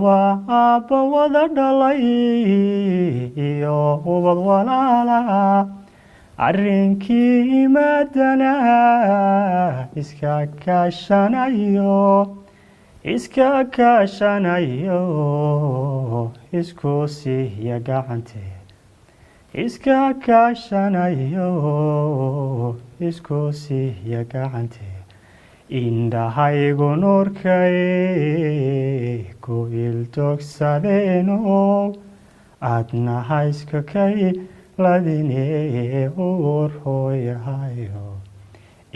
aabba wada dhalay iyo ubad walaala arrinkii imaadana iska kaashanayo isku siiya gacante iska kaashanayo isku siiya gacante indhahaygu nuurkay ku iltogsadeeno aadna hayska kay ladinee uur hooyahayo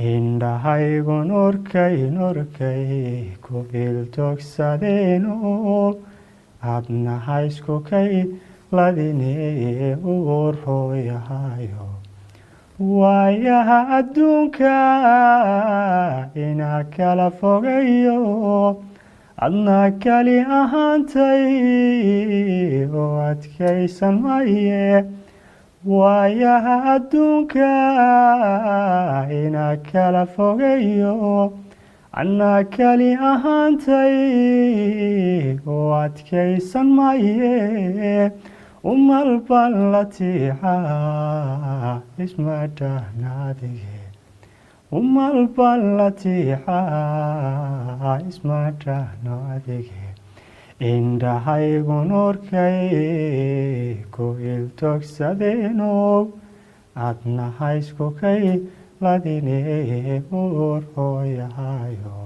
indhahaygu nuurkay ku iltogsadeeno aadna haysku kay ladinee uur hooyahayo waayaha adduunka inaa kala fogayo adna kali ahaantay oo adkaysan maye waayaha adduunka inaa kala fogayo adna kali ahaantay oo adkaysan maye umal baan la tiixaa isma dhahnadige umal baan la tiixaa isma dhahnadige indhahaygu nuurkay ku iltogsadeeno aadna haysku kay ladinee uur hooyahayo